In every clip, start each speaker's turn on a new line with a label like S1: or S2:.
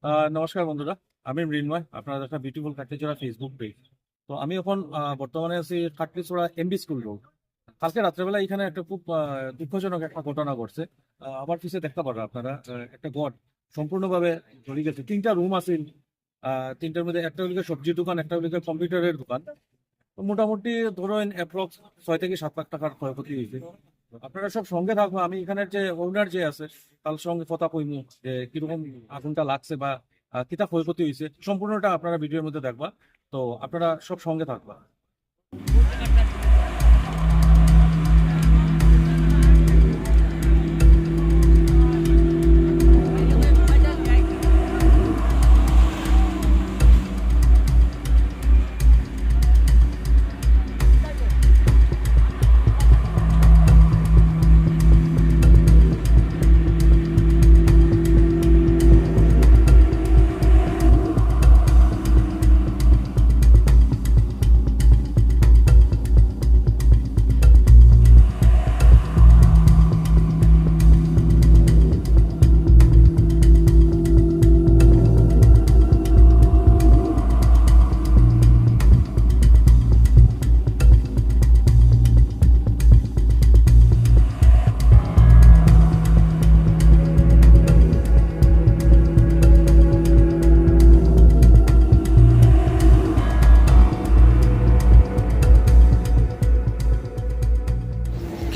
S1: নমস্কার বন্ধুরা, আমি মৃন্ময়। আপনারা দেখা বিউটিফুল কাটলিচড়া ফেসবুক পেজ। তো আমি এখন বর্তমানে আছি কাটলিচড়া এমবি স্কুল রোড। কালকে রাত্রেবেলা এখানে একটা খুব দুঃখজনক একটা ঘটনা ঘটছে। আবার পিছিয়ে দেখতে পারবেন আপনারা, একটা ঘর সম্পূর্ণভাবে জ্বলে গেছে। তিনটা রুম আছে, তিনটার মধ্যে একটা হলো সবজির দোকান, একটা হলো কম্পিউটারের দোকান। তো মোটামুটি ধরেন অ্যাপ্রক্স 6 থেকে 7 লাখ টাকার ক্ষয়ক্ষতি হয়েছে। আপনারা সব সঙ্গে থাকবো, আমি এখানের যে ওনার যে আছে তার সঙ্গে কথা কইমু যে কিরকম আগুনটা লাগছে বা কিতা ক্ষয়ক্ষতি হয়েছে। সম্পূর্ণটা আপনারা ভিডিওর মধ্যে দেখবা। তো আপনারা সব সঙ্গে থাকবা।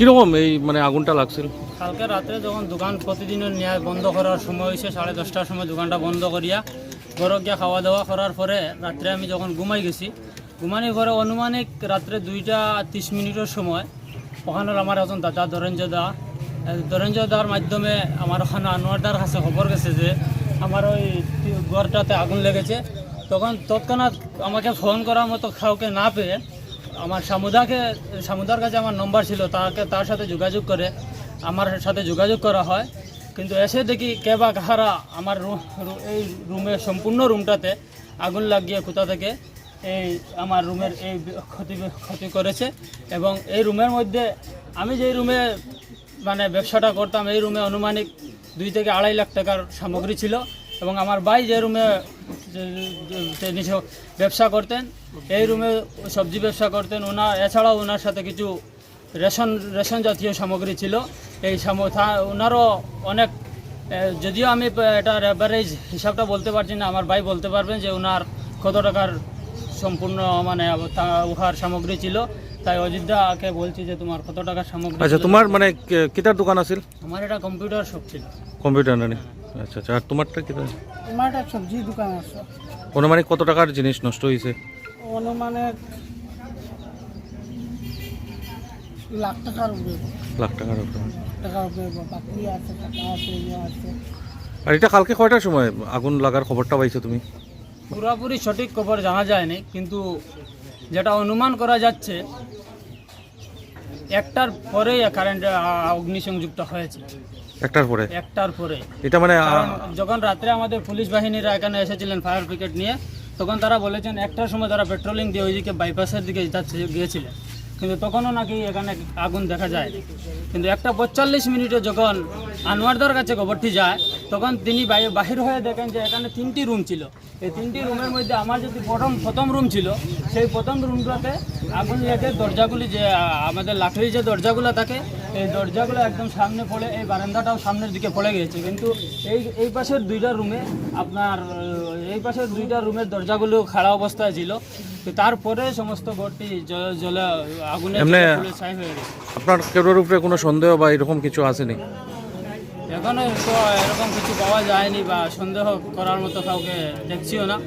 S1: কিরকম এই মানে আগুনটা লাগছিল?
S2: কালকে রাত্রে যখন দোকান প্রতিদিনের ন্যায় বন্ধ করার সময় হয়েছে, 10:30টার সময় দোকানটা বন্ধ করিয়া ঘরে গিয়া খাওয়া দাওয়া করার পরে রাত্রে আমি যখন ঘুমাই গেছি, ঘুমানোর পরে অনুমানিক রাত্রে 2:30 সময় ওখানের আমার একজন দাদা ধরেঞ্জদার মাধ্যমে আমার ওখানে আনোয়ারদার কাছে খবর গেছে যে আমার ওই ঘরটাতে আগুন লেগেছে। তখন তৎক্ষণাৎ আমাকে ফোন করার মতো কাউকে না পেয়ে আমার সামুদার কাছে আমার নম্বর ছিল, তার সাথে যোগাযোগ করে আমার সাথে যোগাযোগ করা হয়। কিন্তু এসে দেখি কে বা কাহারা আমার এই রুমের সম্পূর্ণ রুমটাতে আগুন লাগিয়ে কোথা থেকে এই আমার রুমের এই ক্ষতি করেছে। এবং এই রুমের মধ্যে আমি যেই রুমে মানে ব্যবসাটা করতাম, এই রুমে আনুমানিক 2 থেকে 2.5 লাখ টাকার সামগ্রী ছিল। এবং আমার ভাই যে রুমে ব্যবসা করতেন, এই রুমে সবজি ব্যবসা করতেন এছাড়াও ওনার সাথে কিছু রেশন জাতীয় সামগ্রী ছিল। এই ওনারও অনেক, যদিও আমি এটার অ্যাভারেজ হিসাবটা বলতে পারছি না, আমার ভাই বলতে পারবেন যে ওনার কত টাকার সম্পূর্ণ মানে উহার সামগ্রী ছিল। তাই অযোধ্যাকে বলছি যে তোমার কত টাকার সামগ্রী।
S1: আচ্ছা, তোমার মানে কিতার দোকান আছে?
S2: আমার এটা কম্পিউটার শপ ছিল।
S1: কম্পিউটার না? আচ্ছা আচ্ছা, আর তোমারটা কিতা?
S2: আমার একটা সবজির দোকান আছে।
S1: অনুমানিক কত টাকার জিনিস নষ্ট হয়েছে?
S2: অনুমানিক লাখ টাকার উপরে।
S1: লাখ টাকার উপরে?
S2: বাকি আছে, টাকা আছে, ইয়ে আছে।
S1: আর এটা কালকে কয়টার সময় আগুন লাগার খবরটা পাইছো তুমি?
S2: পুরোপুরি সঠিক খবর জানা যায়নি, কিন্তু যেটা অনুমান করা যাচ্ছে 1টার পরেই কারেন্ট অগ্নিসংযুক্ত হয়েছে।
S1: 1টার পরে? এটা মানে
S2: যখন রাত্রে আমাদের পুলিশ বাহিনীরা এখানে এসেছিলেন ফায়ার ব্রিগেড নিয়ে, তখন তারা বলেছেন 1টার সময় তারা পেট্রোলিং দিয়ে ওইদিকে বাইপাসের দিকে গিয়েছিলেন, কিন্তু তখনও নাকি এখানে আগুন দেখা যায়। কিন্তু 1:45 যখন আনোয়ারদার কাছে খবরটি যায়, তখন তিনি বাহির হয়ে দেখেন যে এখানে 3টি রুম ছিল। এই 3টি রুমের মধ্যে আমার যদি প্রথম রুম ছিল, সেই প্রথম রুমটাতে আগুন লেগে দরজাগুলি, যে আমাদের লাকড়ির যে দরজাগুলো থাকে, এই দরজাগুলো একদম সামনে পড়ে, এই বারান্দাটাও সামনের দিকে পড়ে গিয়েছে। কিন্তু এই পাশের 2টা রুমে এই পাশের 2টা রুমের দরজাগুলো খাড়া অবস্থায় ছিল। তারপরে সমস্ত ঘরটি জ্বলে আগুনে ছাই হয়ে গেছে।
S1: আপনার কেউর উপরে কোনো সন্দেহ বা এরকম কিছু আসেনি?
S2: এখনো তো এরকম কিছু পাওয়া যায়নি বা সন্দেহ করার মতো কাউকে দেখছিও না।